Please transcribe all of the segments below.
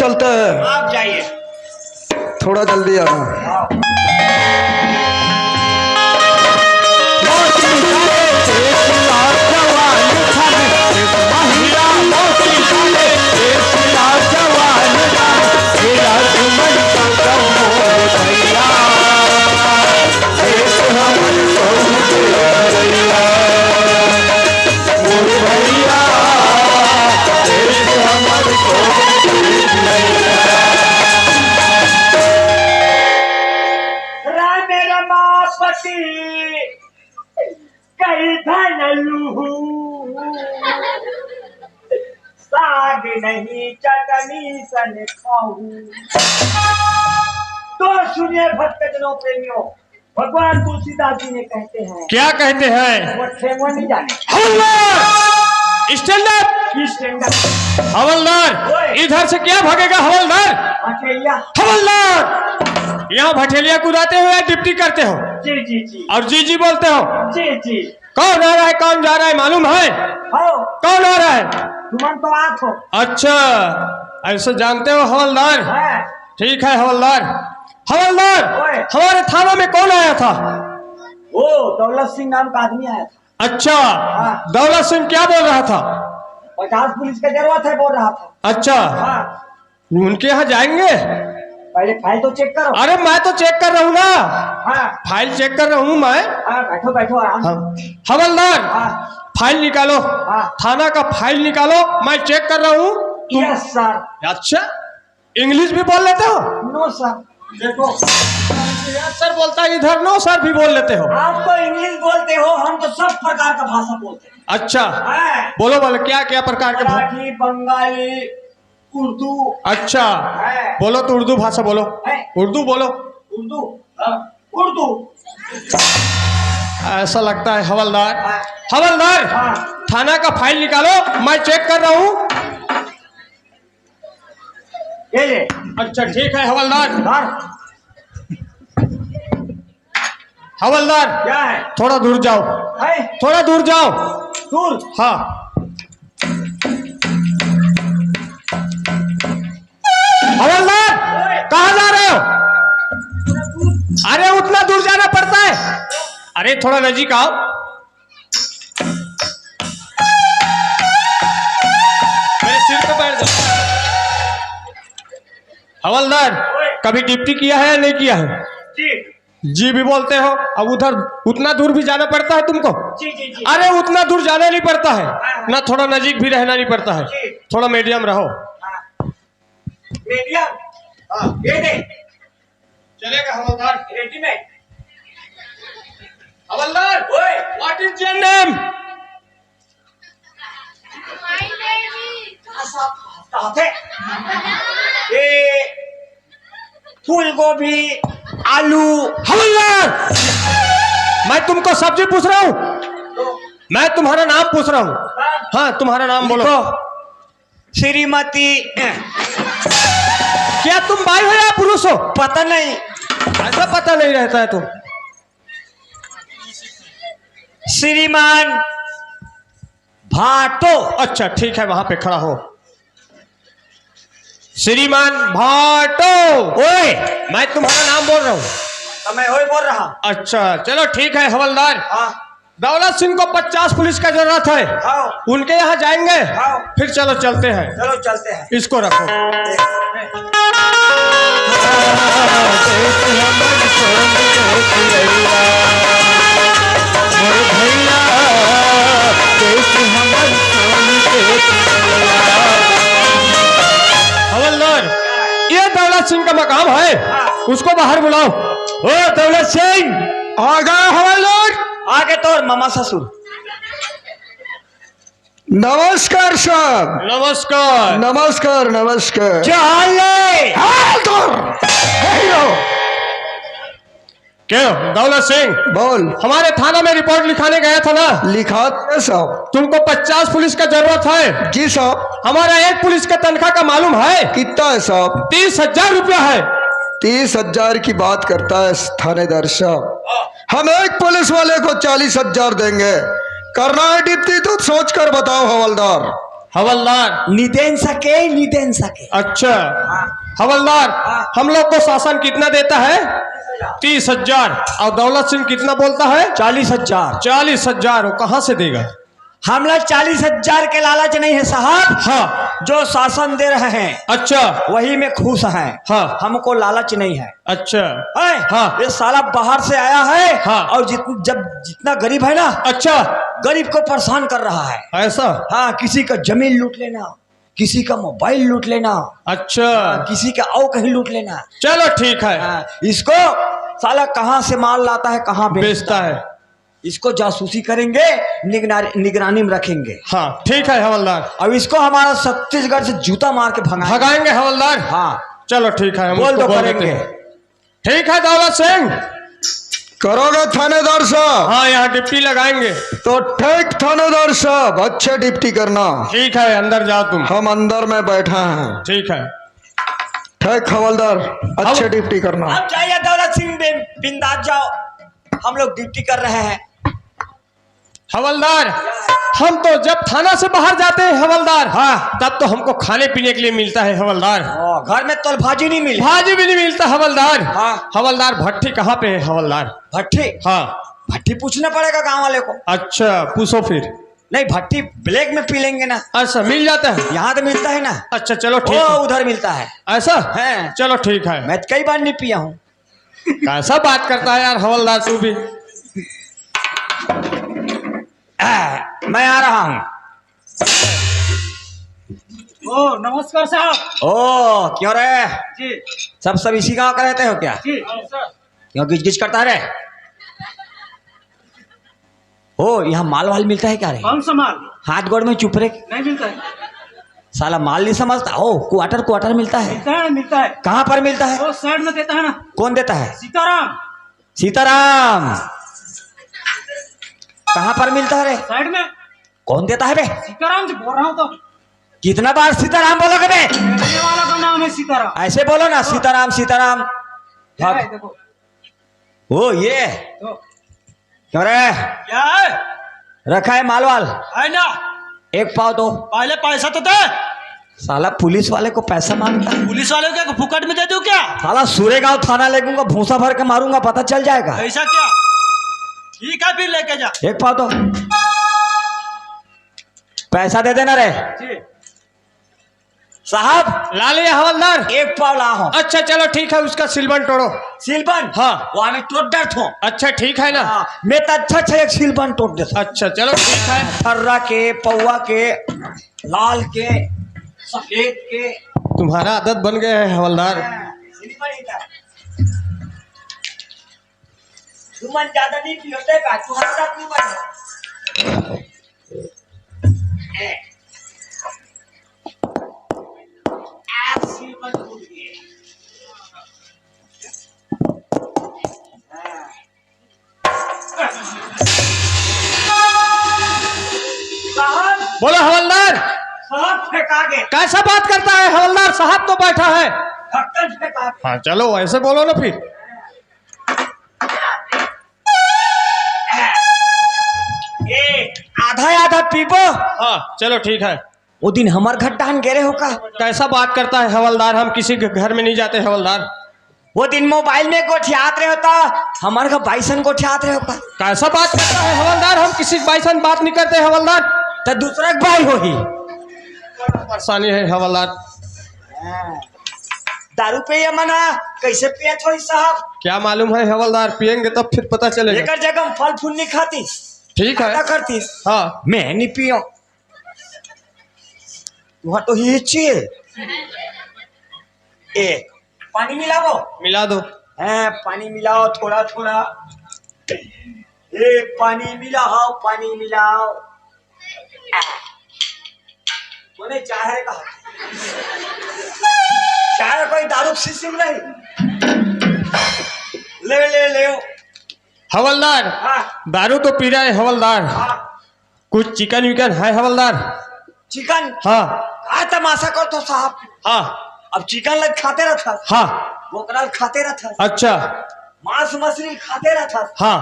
चलते हैं। आप जाइए, थोड़ा जल्दी आना। साग नहीं चटनी सन खाऊं। तो सुनिए भक्तजनों प्रेमियों, भगवान तुलसीदास जी ने कहते हैं। क्या कहते हैं? वो ठेंगो नहीं जाने। हवलदार स्टैंड अप। हवलदार इधर से क्या भागेगा हवलदार? भटेलिया। हवलदार यहाँ भटेलिया कुदाते हुए डिप्टी करते हो? जी जी जी। और जी जी बोलते हो? जी जी। कौन आ रहा है कौन जा रहा है मालूम है? हो। कौन आ रहा है? तुम तो आप हो। अच्छा ऐसे जानते हो हवलदार? है। ठीक है हवलदार। हवलदार हमारे थाना में कौन आया था? वो दौलत सिंह नाम का आदमी आया था। अच्छा दौलत सिंह क्या बोल रहा था? 50 पुलिस का जरूरत है बोल रहा था। अच्छा उनके यहाँ जाएंगे? पहले फाइल तो चेक करो। अरे मैं तो चेक कर रहा हूँ ना। फाइल चेक कर रहा हूँ मैं। बैठो बैठो आराम से। हवलदार फाइल निकालो। थाना का फाइल निकालो, मैं चेक कर रहा हूँ। Yes sir. अच्छा इंग्लिश भी बोल लेते हो? No sir. देखो सर बोलता है इधर, नो सर भी बोल लेते हो? आप तो इंग्लिश बोलते हो, हम तो सब प्रकार का भाषा बोलते हैं। अच्छा बोलो बोलो क्या क्या प्रकार के? मराठी, बंगाली, उर्दू। अच्छा बोलो तो उर्दू भाषा बोलो। उर्दू बोलो। उर्दू उर्दू। ऐसा लगता है हवलदार। हवलदार थाना का फाइल निकालो, मैं चेक कर रहा हूँ। ये अच्छा ठीक है हवलदार। हवलदार क्या है? थोड़ा दूर जाओ। थोड़ा दूर जाओ। दूर? हाँ हवलदार कहाँ जा रहे हो? अरे उतना दूर जाना पड़ता है। अरे थोड़ा नजीक आओ। मेरे सिर पे बैठ जाओ। हवलदार कभी डिप्टी किया है या नहीं किया है? जी भी बोलते हो। अब उधर उतना दूर भी जाना पड़ता है तुमको? जी जी जी। अरे उतना दूर जाना नहीं पड़ता है ना, थोड़ा नजीक भी रहना नहीं पड़ता है। थोड़ा मीडियम रहो। मीडियम ये दे चलेगा हवलदार? रेडीमेड। हवलदार व्हाट इज योर नेम? ये फूल गोभी, आलू। हवलदार मैं तुमको सब्जी पूछ रहा हूँ, मैं तुम्हारा नाम पूछ रहा हूँ। हाँ तुम्हारा नाम बोलो। श्रीमती। क्या तुम भाई हो या पुरुष हो? पता नहीं। ऐसा पता नहीं रहता है तुम? श्रीमान भाटो। अच्छा ठीक है वहां पे खड़ा हो। श्रीमान भाटो। ओए मैं तुम्हारा नाम बोल रहा हूँ। तो मैं वही बोल रहा। अच्छा चलो ठीक है हवलदार। दौलत सिंह को 50 पुलिस का जरूरत है, उनके यहाँ जाएंगे। फिर चलो चलते हैं। चलो चलते हैं। इसको रखो। हवलदार ये दौलत सिंह का मकाम है, उसको बाहर बुलाओ। ओ दौलत सिंह आ गया हवलदार। आगे तो मामा ससुर। नमस्कार साहब। नमस्कार नमस्कार नमस्कार। क्या हाल है? क्यों दौलत सिंह बोल। हमारे थाना में रिपोर्ट लिखाने गया था ना? लिखा साहब। तुमको 50 पुलिस का जरूरत है? जी साहब। हमारा एक पुलिस का तनख्वाह का मालूम है? कितना है साहब? 30,000 रुपया है। 30,000 की बात करता है थानेदार साहब। हम एक पुलिस वाले को 40,000 देंगे। करना है डिप्टी तो सोच कर बताओ हवलदार। हवलदार। निदेन सके। अच्छा हाँ। हवलदार, हाँ। हम लोग को शासन कितना देता है? 30,000। और दौलत सिंह कितना बोलता है? 40,000। 40,000। वो कहाँ से देगा? हम लोग 40,000 के लालच नहीं है साहब। हाँ। जो शासन दे रहे हैं अच्छा। वही में खुश हैं। हाँ। हमको लालच नहीं है। अच्छा। है? हाँ। ये साला बाहर से आया है। हाँ। और जितना गरीब है ना, अच्छा, गरीब को परेशान कर रहा है। ऐसा? हाँ, किसी का जमीन लूट लेना, किसी का मोबाइल लूट लेना, अच्छा, किसी का और कहीं लूट लेना। चलो ठीक है। हाँ, इसको साला कहाँ से माल लाता है, कहाँ बेचता है। इसको जासूसी करेंगे, निगरानी में रखेंगे। हाँ ठीक है हवलदार। अब इसको हमारा छत्तीसगढ़ से जूता मार के भगाएंगे हवलदार। हाँ चलो ठीक है, हम बोल उसको दो बोल करेंगे। देते हैं। ठीक है दौलत सिंह। करोगे थानेदार साहब? हाँ, यहाँ डिप्टी लगाएंगे। तो ठीक थानेदार साहब, अच्छे डिप्टी करना। ठीक है, अंदर जाओ तुम। हम अंदर में बैठे हैं। ठीक है। ठीक हवलदार, अच्छे डिप्टी करना। अब जाइए दौलत सिंह, बिंदास जाओ, हम लोग ड्यूटी कर रहे हैं। हवलदार, हम तो जब थाना से बाहर जाते हैं हवलदार, हाँ, तब तो हमको खाने पीने के लिए मिलता है हवलदार। घर में तो भाजी नहीं मिली। भाजी भी नहीं मिलता हवलदार। हाँ। हवलदार, भट्टी कहाँ पे है हवलदार? भट्टी? हाँ। भट्टी पूछना पड़ेगा गांव वाले को। अच्छा, पूछो फिर। नहीं, भट्टी ब्लैक में पी लेंगे ना। अच्छा, मिल जाता है? यहाँ तो मिलता है ना। अच्छा चलो ठीक वो है। उधर मिलता है। ऐसा है? चलो ठीक है। मैं कई बार नहीं पिया हूँ। कैसा बात करता है यार हवलदार तू भी। मैं आ रहा हूँ। ओ नमस्कार साहब। ओ क्यों रे? जी सब इसी गांव का रहते हो क्या? जी सर। क्यों गिच गिच करता है रे? ओ, यहाँ माल वाल मिलता है क्या रे? कौन सा माल? हाथ गोड़ में चुप रे। नहीं मिलता है। साला माल नहीं समझता। ओ, क्वार्टर मिलता है। मिलता है। कहाँ पर मिलता है? वो साइड में देता है ना। कौन देता है? सीताराम। सीताराम। कहाँ पर मिलता है रे? साइड में। कौन देता है बे? सीताराम जी बोल रहा हूँ तो। कितना बार सीताराम बोलोगे बे? बेचने वाला का नाम है सीताराम। ऐसे बोलो ना, सीताराम सीताराम। क्या है देखो। ओ ये तो क्यों रे? क्या है? रखा है माल वाल? है ना। एक पाव दो। पहले पैसा तो दे। साला पुलिस वाले को पैसा मांगता है। पुलिस वाले को क्या फुकट में दे दूं क्या? साला सूरेगांव थाना लेगूंगा, भूसा भर के मारूंगा, पता चल जाएगा। ऐसा क्या? ठीक है फिर लेके जा। एक पाव दो। पैसा दे देना रे जी साहब। ला लिया हवलदार? एक पाव ला हूं। अच्छा चलो ठीक है, उसका सिलबन तोड़ो। सिलबन? हाँ। वो हमें तोड़ डर थो। अच्छा ठीक है ना। हाँ, मैं तो अच्छा एक सिलबन तोड़ देता। अच्छा चलो ठीक है। थर्रा के, पौवा के, लाल के, सफेद के। तुम्हारा आदत बन गया है हवलदार। सिलबन ही था। तुम ज्यादा नहीं पियोते का, तुम्हारा दांत नहीं बन। सिलबन टूट गया। बोलो हवलदार। साहब फेंका गए। कैसा बात करता है हवलदार? साहब तो बैठा है। ढक्कन फेंका गए। हाँ चलो ऐसे बोलो ना फिर। आधा पीबो। हाँ चलो ठीक है। वो दिन हमार घर डान गेरे हो का। कैसा बात करता है हवलदार? हम किसी के घर में नहीं जाते हवलदार। वो दिन मोबाइल में गोठियात रहे होता, हमारे घर बाइसन गोठियात रहे होता। कैसा बात करता है हवलदार? हम किसी बाइसन बात नहीं करते हवलदार। तो दूसरा भाई हो ही। परेशानी है हवलदार। दारू पे मना कैसे पिया थोड़ी साहब? क्या मालूम है हवलदार, पियेंगे तब फिर पता चलेगा। लेकर जगह फल फूल नहीं खाती। ठीक है। क्या करती? हाँ मैं नहीं पियो। वहाँ तो ही चाहिए। ए पानी मिलाओ। मिला दो। पानी मिलाओ थोड़ा थोड़ा। ए पानी मिलाओ, पानी मिलाओ। बोले चाहे का चाहे कोई दारू सिस्टम नहीं। ले ले ले। हवलदार हाँ दारू तो पी रहा है हवलदार। हाँ। कुछ चिकन विकन है हवलदार? चिकन? हाँ आ तमाशा कर तो साहब। हाँ। अब चिकन लग खाते रहता। हाँ। बोकरा खाते रहता। अच्छा। मांस मछली खाते रहता। हाँ।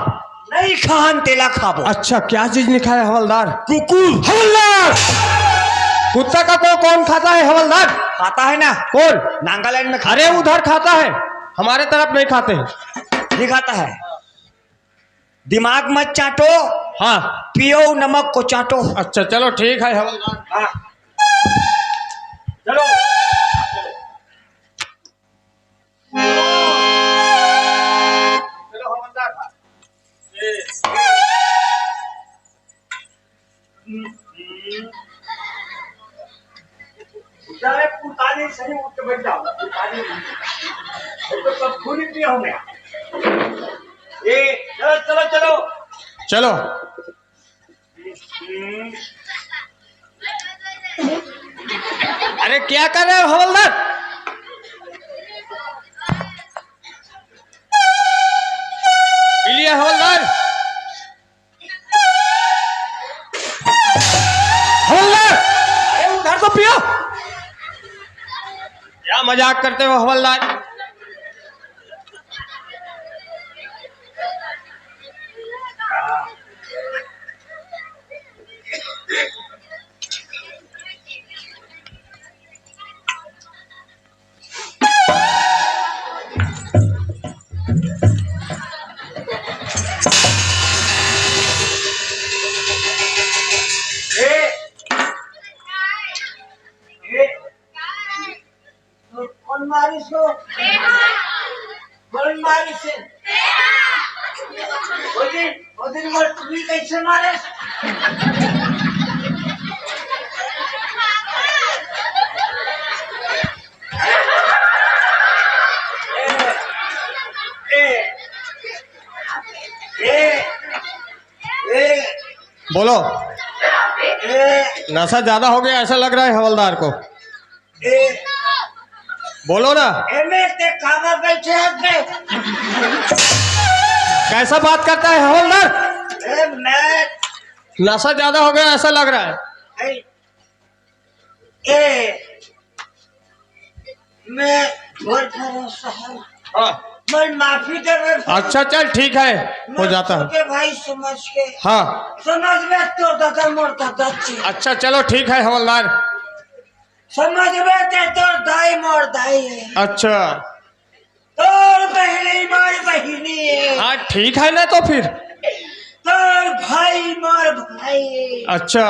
नहीं खान तेला खाबो। अच्छा क्या चीज नहीं खाया हवलदार? कुकुर। हवलदार कुत्ता का को कौन खाता है हवलदार? खाता है ना, कौन? नागालैंड में अरे उधर खाता है, हमारे तरफ नहीं खाते हैं। नहीं खाता है। दिमाग मत चाटो, हाँ पियो नमक को चाटो। अच्छा चलो ठीक है हवलदार। हाँ चलो चलो हवलदार। बेचारे पुतानी सही उठ के बैठ जाओ, पुतानी तो सब खून पिया हो गया। ये चलो चलो चलो चलो अरे क्या कर रहे हो हवलदार? पी लिया हवलदार? हवलदार अरे उधर तो पियो। क्या मजाक करते हो हवलदार? कौन मारिस हो? कौन मारिस है? वो दिन मोर टुकड़ी कैसे मारे? बोलो। नशा ज्यादा हो गया ऐसा लग रहा है हवलदार को। बोलो ना। कैसा बात करता है हवलदार? नशा ज्यादा हो गया ऐसा लग रहा है। मैं हाँ। माफी दे। अच्छा चल ठीक है, हो जाता है भाई समझ के। हाँ समझ में तो दादा मोर दादा। अच्छा चलो ठीक है हवलदार। समझ में तो दाई मोर दाई है। अच्छा तोर बहनी मोर बहनी है। हाँ ठीक है ना तो फिर। तोर भाई मोर भाई है। अच्छा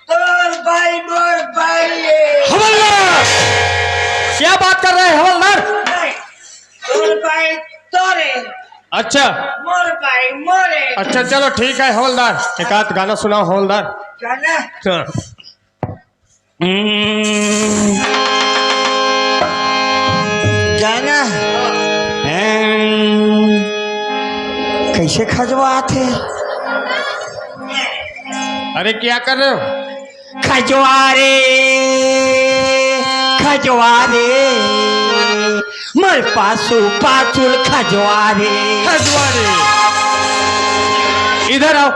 तोर भाई मोर भाई है। हवलदार क्या बात कर रहे हैं हवलदार? नहीं, तोर भाई तोरे, अच्छा मोर भाई मोरे। अच्छा चलो ठीक है हवलदार, एक आध गाना सुनाओ हवलदार। गाना हाँ। गाना कैसे खजवाते? अरे क्या कर रहे हो? खजवारे खजवारे मोर पासू पाचुल खजवारे। खजवारे इधर आओ।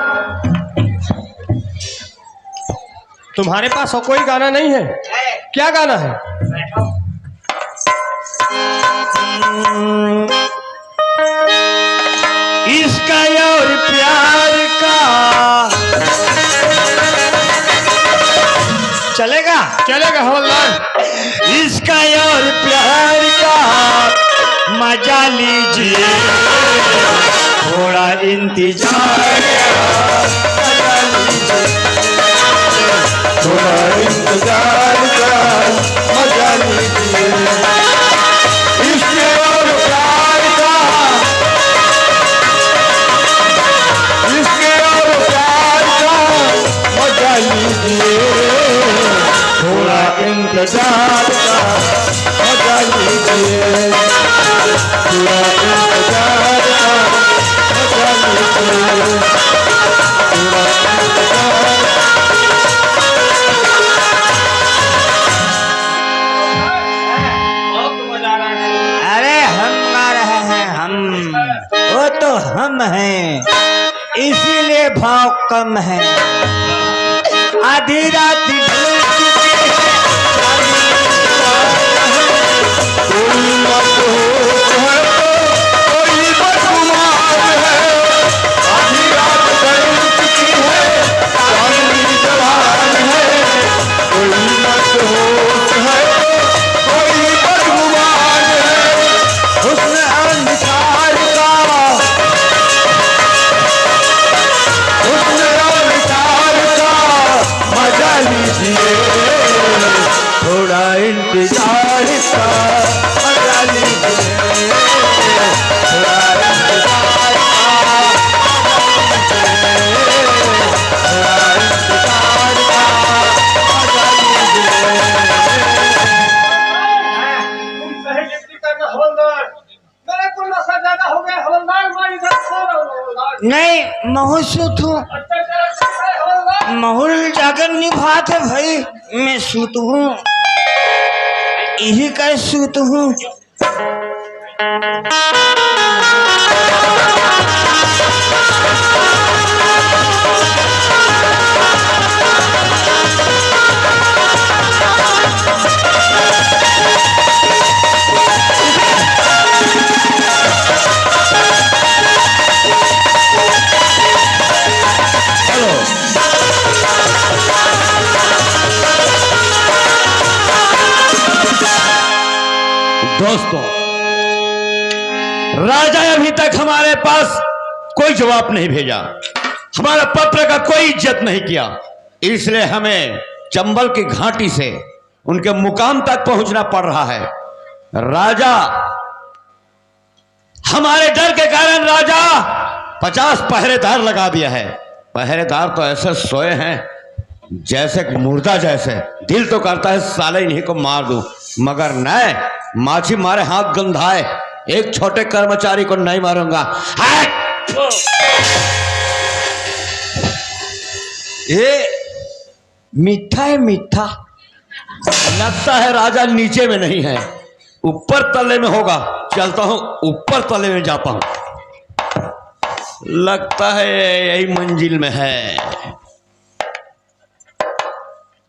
तुम्हारे पास और कोई गाना नहीं है? क्या गाना है? इसका और प्यार का चलेगा चलेगा हवलदार। इसका और प्यार का मजा लीजिए, थोड़ा इंतजार मजा लीजिए, थोड़ा इंतजार का मजा लीजिए। इसके और प्यार का, इसके और प्यार का मजा लीजिए, थोड़ा इंतजार का मजा लीजिए, थोड़ा इंतजार का मजा लीजिए, थोड़ा इंतजार। अरे हम गा रहे हैं, हम वो तो हम हैं, इसीलिए भाव कम है। आधी रात ढल चुकी है, कोई मखौफ है तो कोई बदगुमान है। आधी रात ढल चुकी है, चांदनी जवान है, महू सूत हूँ, महूल जाकर निभाते भाई, मैं सूत हूँ, यही का सूत हूँ। दोस्तों, राजा अभी तक हमारे पास कोई जवाब नहीं भेजा, हमारा पत्र का कोई इज्जत नहीं किया, इसलिए हमें चंबल की घाटी से उनके मुकाम तक पहुंचना पड़ रहा है। राजा, हमारे डर के कारण राजा 50 पहरेदार लगा दिया है। पहरेदार तो ऐसे सोए हैं जैसे मुर्दा जैसे, दिल तो करता है साले इन्हीं को मार दूं, मगर नहीं, माछी मारे हाथ गंधाए, एक छोटे कर्मचारी को नहीं मारूंगा। ये मीठा है, मीठा लगता है राजा नीचे में नहीं है, ऊपर तले में होगा। चलता हूं, ऊपर तले में जाता हूं, लगता है यही मंजिल में है।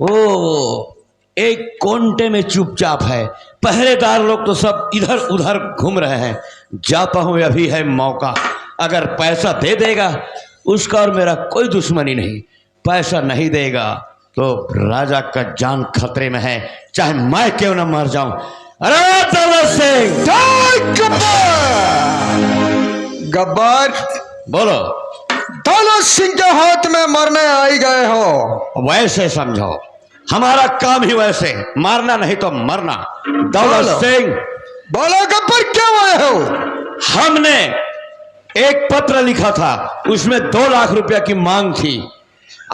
ओ, एक कोंटे में चुपचाप है, पहरेदार लोग तो सब इधर उधर घूम रहे हैं। जाता हूं, अभी है मौका, अगर पैसा दे देगा उसका और मेरा कोई दुश्मनी नहीं, पैसा नहीं देगा तो राजा का जान खतरे में है, चाहे मैं क्यों न मर जाऊं। अरे दौलत सिंह! गब्बर, बोलो। दौलत सिंह के हाथ में मरने आई गए हो। वैसे समझो, हमारा काम ही वैसे, मारना नहीं तो मरना। दौलत सिंह, बोलो गब्बर, क्यों आए हो? हमने एक पत्र लिखा था, उसमें 2 लाख रुपया की मांग थी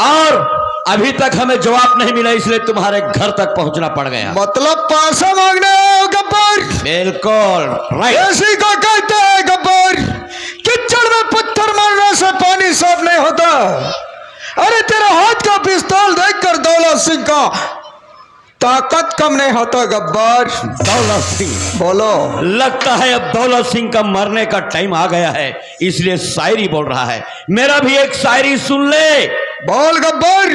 और अभी तक हमें जवाब नहीं मिला, इसलिए तुम्हारे घर तक पहुंचना पड़ गया। मतलब पैसा मांगने आए हो गब्बर? बिल्कुल राइट। ऐसी को कहते हैं गब्बर, कीचड़ में पत्थर मारने से पानी साफ नहीं होता। अरे तेरा हाथ का पिस्तौल देखकर दौलत सिंह का ताकत कम नहीं होता गब्बर। दौलत सिंह, बोलो। लगता है अब दौलत सिंह का मरने का टाइम आ गया है, इसलिए शायरी बोल रहा है। मेरा भी एक शायरी सुन ले। बोल गब्बर।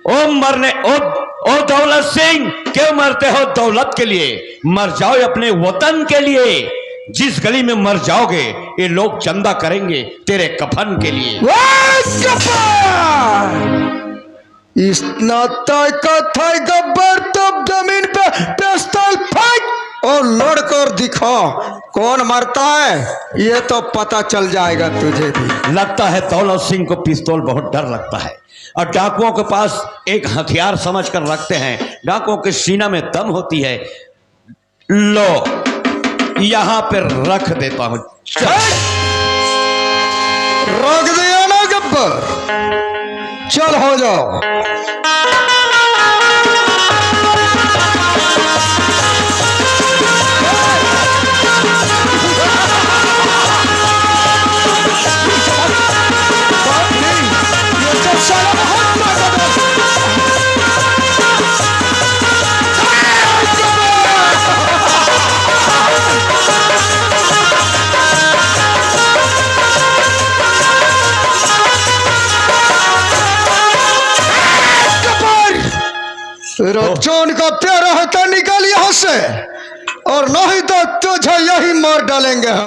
ओ दौलत सिंह, क्यों मरते हो दौलत के लिए? मर जाओ अपने वतन के लिए। जिस गली में मर जाओगे ये लोग चंदा करेंगे तेरे कफन के लिए। इतना ताकत है गब्बर, तब जमीन पे पिस्तौल फेंक और लड़कर दिखा कौन मरता है, ये तो पता चल जाएगा तुझे भी। लगता है दौलत सिंह को पिस्तौल बहुत डर लगता है और डाकुओं के पास एक हथियार समझ कर रखते हैं। डाकुओं के सीना में दम होती है। लो, यहां पर रख देता हूं। रोक दिया ना गब्बर, चल हो जाओ। चोन का प्यारा है तो निकल यहां से, और नहीं तो तुझे यही मार डालेंगे हम।